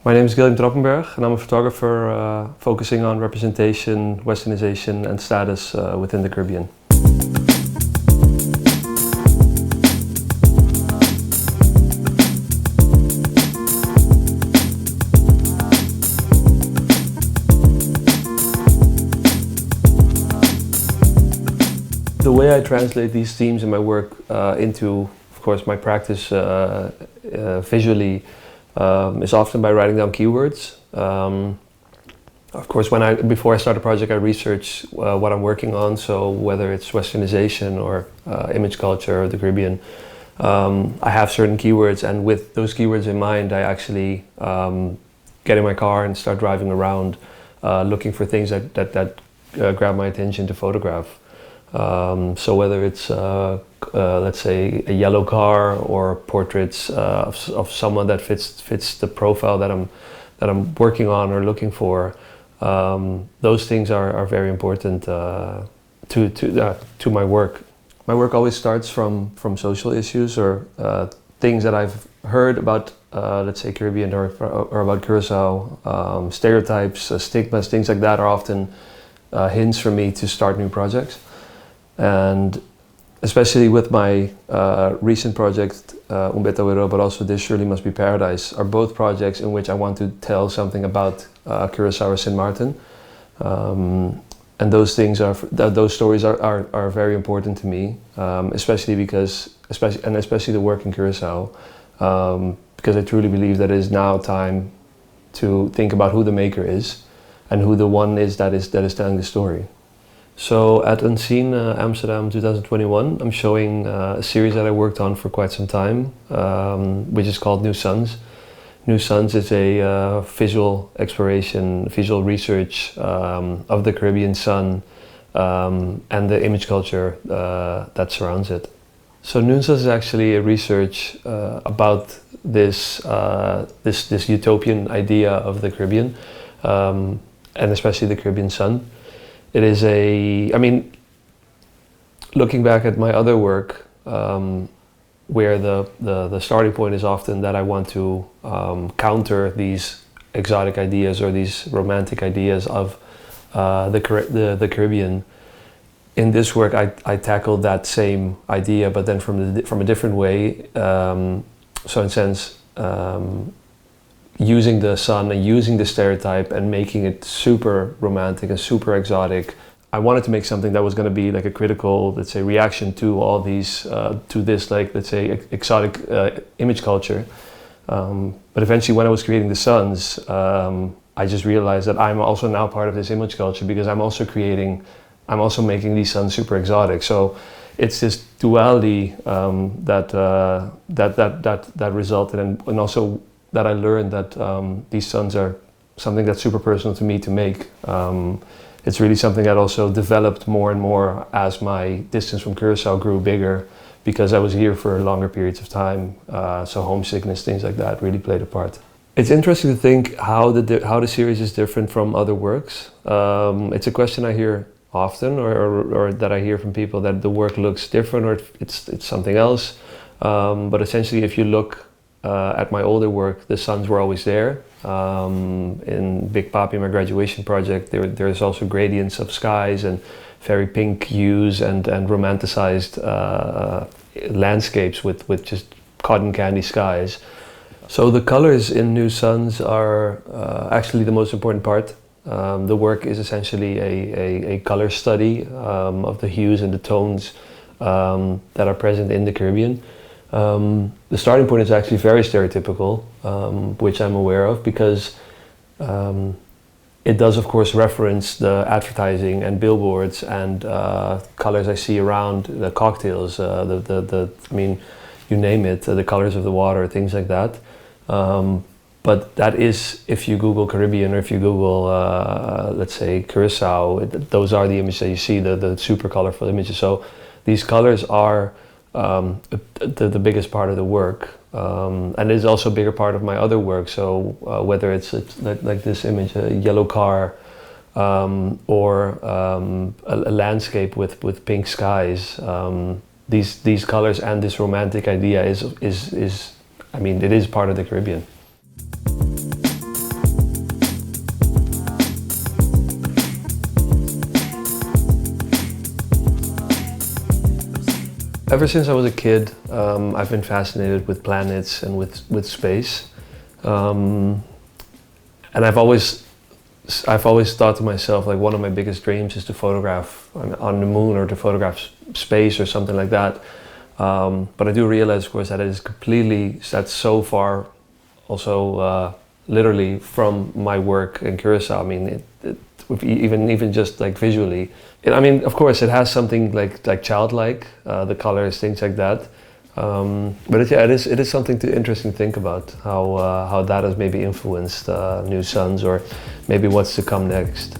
My name is Gilleam Trapenberg and I'm a photographer focusing on representation, westernization and status within the Caribbean. The way I translate these themes in my work into, of course, my practice visually is often by writing down keywords. Of course, before I start a project, I research what I'm working on. So whether it's westernization or image culture or the Caribbean, I have certain keywords, and with those keywords in mind, I actually get in my car and start driving around, looking for things that grab my attention to photograph. So whether it's let's say a yellow car or portraits of someone that fits the profile that I'm working on or looking for, those things are very important to my work. My work always starts from social issues or things that I've heard about, let's say Caribbean or about Curacao. Stereotypes, stigmas, things like that are often hints for me to start new projects. And especially with my recent project, Umbeta, but also This Surely Must Be Paradise, are both projects in which I want to tell something about Curacao or St. Martin. And those things those stories are very important to me, especially the work in Curacao, because I truly believe that it is now time to think about who the maker is and who the one is that is telling the story. So at Unseen Amsterdam 2021, I'm showing a series that I worked on for quite some time, which is called New Suns. New Suns is a visual exploration, visual research of the Caribbean sun and the image culture that surrounds it. So New Suns is actually a research about this utopian idea of the Caribbean, and especially the Caribbean sun. It is looking back at my other work, where the starting point is often that I want to counter these exotic ideas or these romantic ideas of the Caribbean. In this work, I tackled that same idea, but then from a different way. So in a sense, using the sun and using the stereotype and making it super romantic and super exotic. I wanted to make something that was going to be like a critical, let's say, reaction to all these, to this, like, let's say, exotic image culture. But eventually when I was creating the suns, I just realized that I'm also now part of this image culture because I'm also making these suns super exotic. So it's this duality that resulted and also that I learned that these suns are something that's super personal to me to make. It's really something that also developed more and more as my distance from Curacao grew bigger, because I was here for longer periods of time. So homesickness, things like that really played a part. It's interesting to think how the series is different from other works. It's a question I hear often, or that I hear from people, that the work looks different or it's something else. But essentially, if you look at my older work, the suns were always there. In Big Papi, my graduation project, there's also gradients of skies and very pink hues and romanticized landscapes with just cotton candy skies. So the colors in New Suns are actually the most important part. The work is essentially a color study of the hues and the tones that are present in the Caribbean. The starting point is actually very stereotypical, which I'm aware of, because it does, of course, reference the advertising and billboards and colors I see around the cocktails, you name it, the colors of the water, things like that. But that is, if you Google Caribbean or if you Google, let's say, Curacao, those are the images that you see, the super colorful images. So these colors are the biggest part of the work, and it is also a bigger part of my other work. So whether it's like this image, a yellow car, or a landscape with pink skies, these colors and this romantic idea is it is part of the Caribbean. Ever since I was a kid, I've been fascinated with planets and with space. And I've always thought to myself, like, one of my biggest dreams is to photograph on the moon, or to photograph space or something like that. But I do realize, of course, that that's so far also literally from my work in Curacao. I mean, even just like visually. I mean, of course, it has something like childlike, the colors, things like that. But it is something interesting to think about, how that has maybe influenced New Suns, or maybe what's to come next.